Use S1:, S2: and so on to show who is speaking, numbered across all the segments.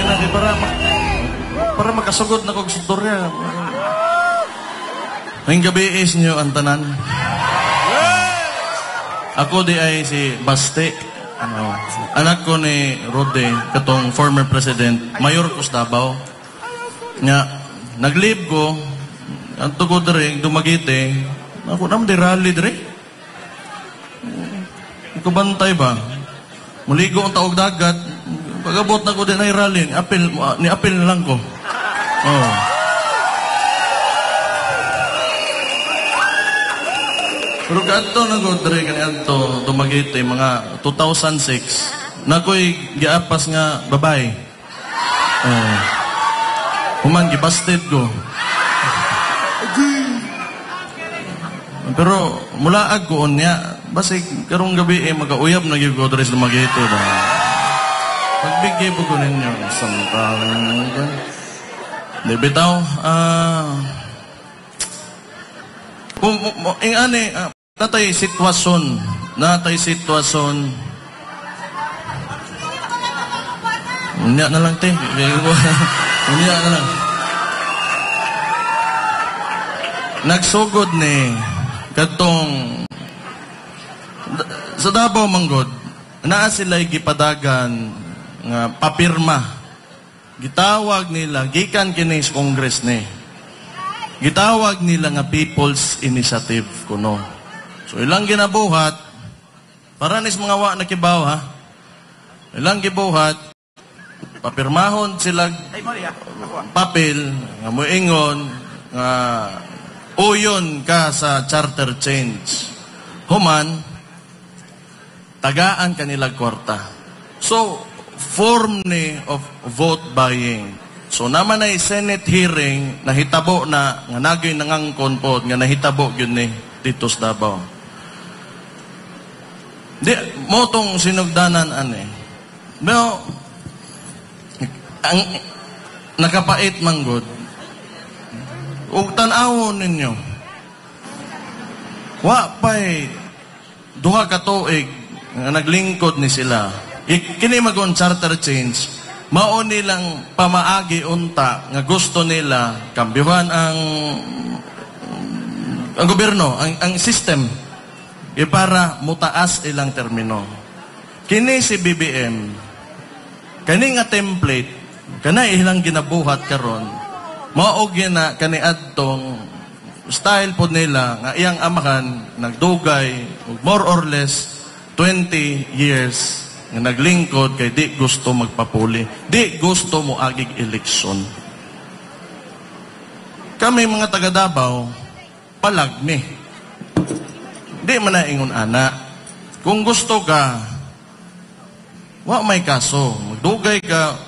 S1: na di para makasugod na kong storya. Ngayong gabi is nyo ang tanan. Ako di ay si Baste. Anak ko ni Rode, katong former president, Mayor Costabao. Nga, nag-leave ko, ang tugo dere, dumagite, ako naman di rally dere. Ikabantay ba? Muligo ang taog dagat, pag-abot na ko din ay rally, ni-apil na lang ko. Oh. Pero kanto na ko, dre, kanto, dumagite, mga 2006, na ko'y giapas nga babae. Oh. Human, gibasted ko. Pero, mulaag ko niya, basig, karong gabi, mag-auyab na yung godres dumagite ba? Pagbigay po ko ninyo, sampang, di bitaw, natay sitwasyon. Unya na lang, te. Unya na lang. Nagsugod ni katong sa Davao manggod, naa sila'y gipadagan nga papirma. Gitawag nila, gikan kini sa Congress ni. Gitawag nila nga People's Initiative kuno. So ilang ginabuhat, para nis mga wa nakibaw ha, ilang gibuhat, papirmahon sila papel, nga muingon, nga uyon ka sa charter change. Human, tagaan kanila kwarta. So, form ni of vote buying. So, naman ay Senate hearing, nahitabo na, nga nagyoy nangangkon po, nga nahitabo yun ni dito sa Davao. Di, motong sinugdanan Pero, ang nakapait manggod, ug tan-awon ninyo, wa pa'y duha ka tuig nga naglingkod ni sila. Kini magon charter change, mao nilang pamaagi unta nga gusto nila kambyuhan ang gobyerno, ang system, para mutaas ilang termino. Kini si BBM, kani nga template, kana ilang ginabuhat karon, mao na kani adtong style po nila nga iyang amahan nagdugay more or less 20 years nga naglingkod kay di gusto magpapuli, di gusto mo agig eleksyon. Kami mga taga Davao, palagmi. Di man na ingon ana. Kung gusto ka, wa may kaso, magdugay ka,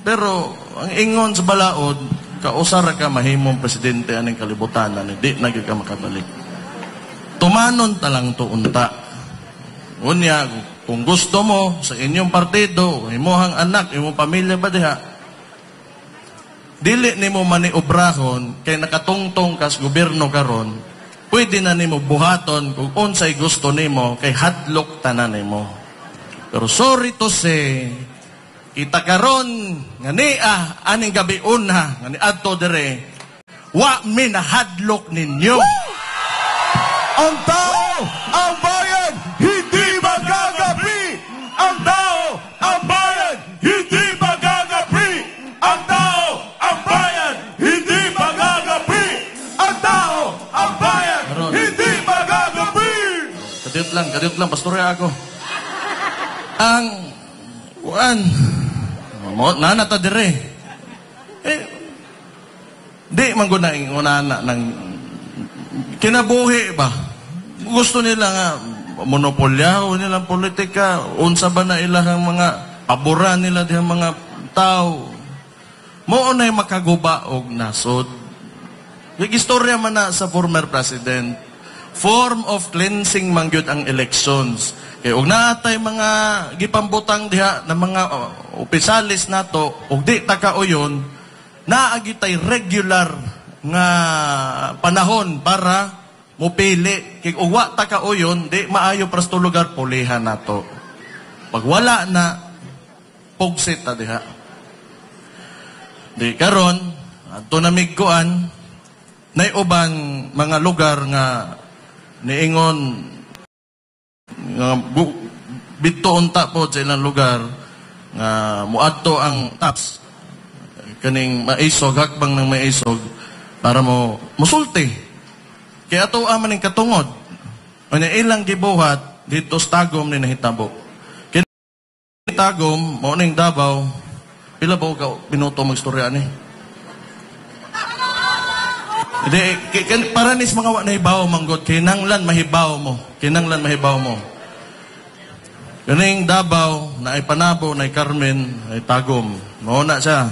S1: pero ang ingon sa balaod, kausara ka mahimong presidente aning kalibutanan, di nagig ka makabalik. Tumanon talang to unta. Unya, kung gusto mo sa inyong partido, imuhang anak, imong pamilya ba diha, dili nimo maniobrahon kay nakatungtong kas gobyerno karon, pwede na nimo buhaton kung unsay gusto nimo kay hadlok tanan nimo. Pero sorry to say, kita karon nga niya aning gabi una nga ni adto dire, wa minahadlok ninyo.
S2: Ang tao, ang bayan, hindi magagapi. Ang tao, ang bayan, hindi magagapi. Ang tao, ang bayan, hindi magagapi. Ang tao, ang bayan, hindi magagapi.
S1: Kadiyot lang, pastorya ako. Ang nanata dire. Di man guna ingunana ng kinabuhi ba? Gusto nila nga monopolyaho nilang politika, unsa ba na ilang mga paboran nila dihang mga tao. Mao na makaguba og nasod. Yung istorya man na sa former president, form of cleansing mangyud ang elections. Kaya og naatay mga gipambutang diha ng mga opisalis nato, og di takauyon, naagitay regular nga panahon para mupili. Kaya og wa takauyon, di maayo prasto lugar pulihan nato. Pag wala na, pugsit ta diha. Di karon ato namigkuan nay uban mga lugar nga niingon nga bidto unta po sa ilang lugar nga muadto ang taps kaning maisog hakbang ng maisog para mo musulti kaya ato man ning katungod unya ilang gibuhat dito sa Tagum ni nahitabo kini Tagum mao ning Davao pila ba ka minuto magstorya ni para nis mga wa nahibaw manggod kinanglan mahibaw mo kaning Davao na ay Panabo na ay Carmen ay Tagum mao na siya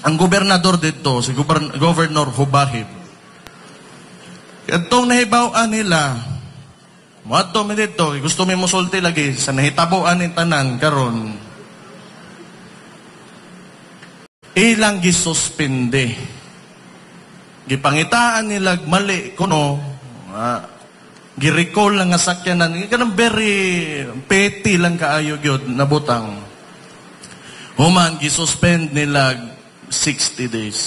S1: ang gobernador dito si Governor Hubahib itong nahibawan nila moadto mi dito gusto mi mosulti lagi sa nahitaboan ni tanan karon ilang gisuspende gipangitaan nila mali kuno gi-recall lang nga sakyanan kanang very petty lang kaayo gyud nabutang human gisuspend nila 60 days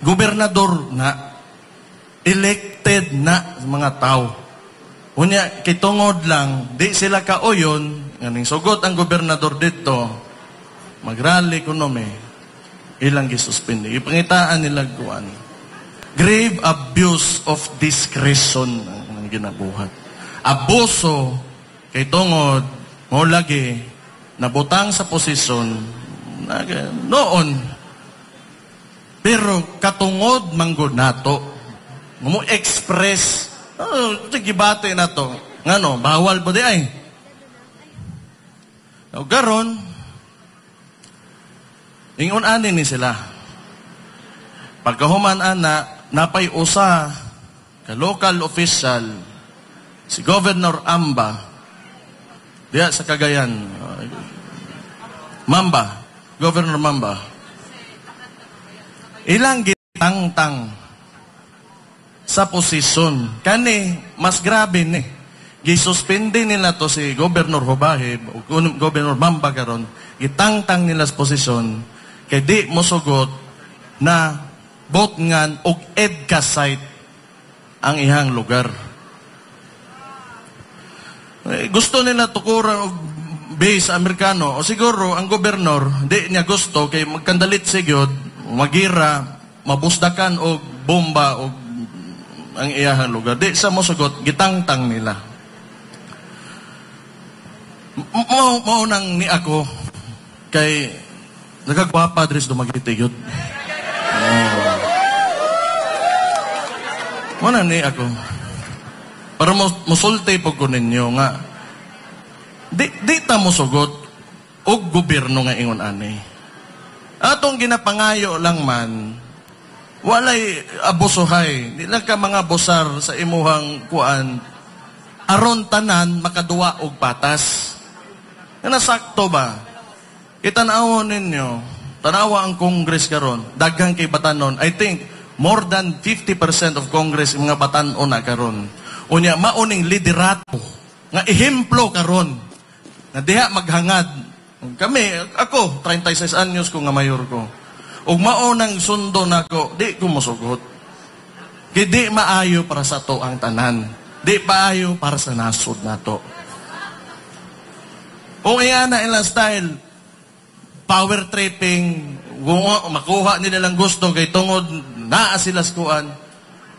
S1: gobernador na elected na mga tao unya kitungod lang di sila kaoyon nganing sugot ang gobernador dito magrally kuno me ilang gisuspende ipangitaan nila kuan grave abuse of discretion ang ginabuhat abuso kay tungod mo lagi nabutang sa posisyon noon pero katungod manggod nato mo express gibate nato ngano bawal po di ay garon ingon ani ni sila pagkahuman ana napay usa ka local official si Governor Amba diya sa Cagayan Governor Mamba ilang gitangtang sa posisyon kani mas grabe ni gisuspende nila to si Governor Hubahib o Governor Mamba karon gitangtang nila sa posisyon kay di mosugot na botngan og EDCA site ang ihang lugar. Gusto nila tukuran og base Amerikano o siguro ang gobernador di niya gusto kay magkandalit sigyod magira mabusdakan og bomba og ang iyang lugar. Di sa mosugot gitangtang nila. Maunang ni ako kay nagagwapa dres dumagitigyod. Mana ni ako para musulti po ko ninyo nga di ta mosugot og gobyerno nga ingon ani atong ginapangayo lang man walay abusuhay nila ka mga busar sa imuhang kuan aron tanan makaduwa og patas nga nasakto ba itan-awon ninyo tanawa ang Congress karon daghang kay batanon I think more than 50% of Congress mga batan-on na karon. Unya mauning liderato nga ehemplo karon na diha maghangad. Kami ako 36 anyos ko nga mayor ko. Ug maunang sundo nako di ko mosugot. Kay di maayo para sa to ang tanan. Di maayo para sa nasod nato. O iyan na ilang style power tripping makuha nila lang gusto kay tungod naa sila skuan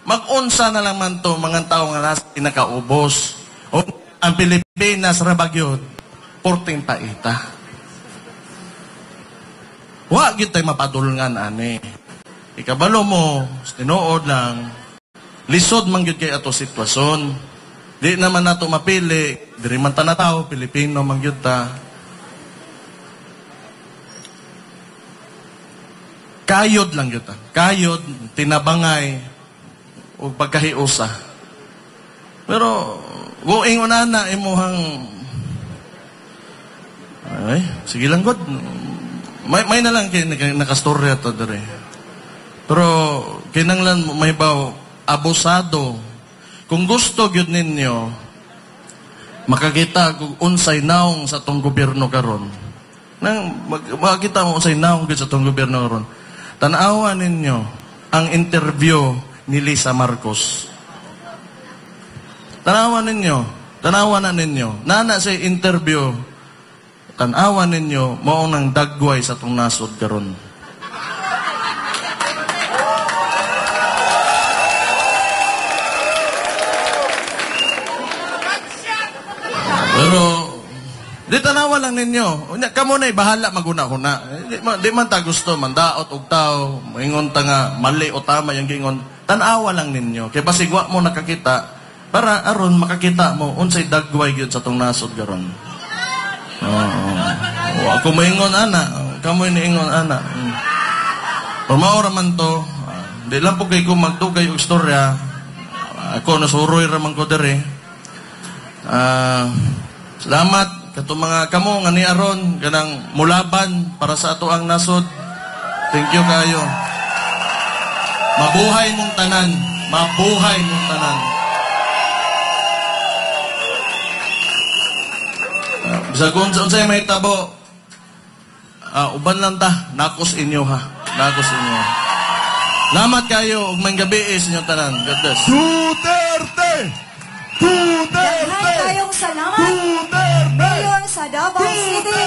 S1: mag-unsa na lang man to mga tao nga nasa pinakaubos o ang Pilipinas ra bagyod porting paita wa gyud tay mapadulngan ani ikabalo mo tinuod lang lisod man gyud kay ato sitwasyon di naman nato mapili diri man ta na tao Pilipino man gyud ta kayod lang yun. Kayod, tinabangay, o pagkahiusa. Pero, going on na, imuhang, ay, sige lang God. May na lang nakastorya to dere. Pero, kinanglan may baw, abusado. Kung gusto gyud ninyo, makakita kung unsay naong sa tong gobyerno karon. Makita mo sa inaong sa itong gobyerno ron. Tanawan ninyo ang interview ni Lisa Marcos. Tanawan na ninyo. Nana sa interview, tanawan ninyo, maong nang dagway sa itong nasod karon. Pero, di tanawa lang ninyo. Kamo na'y bahala maguna-huna. Di man ta gusto, mandaot og tao, maingon ta nga, mali o tama yung gingon. Tanawa lang ninyo. Kaya pasigwa mo nakakita, para aron makakita mo, unsay dagway yun sa tong nasod garon. Ako maingon, ana. Kamoy niingon, ana. Pamaora man to, di lang po kay ko magdugay og istorya. Ako, nasuroy raman ko dere. Salamat kato mga kamo nga ni aron kanang mulaban para sa ato ang nasod. Thank you kayo. Mabuhay mong tanan. Mabuhay mong tanan. Bisa kung unsay may tabo, uban lang ta, nakos inyo ha. Nakos inyo. Salamat kayo ug may gabi sa inyong tanan. God bless.
S2: Duterte! Duterte!
S3: Daghan kayong salamat.
S2: Duterte!
S3: Mayor sa Davao City.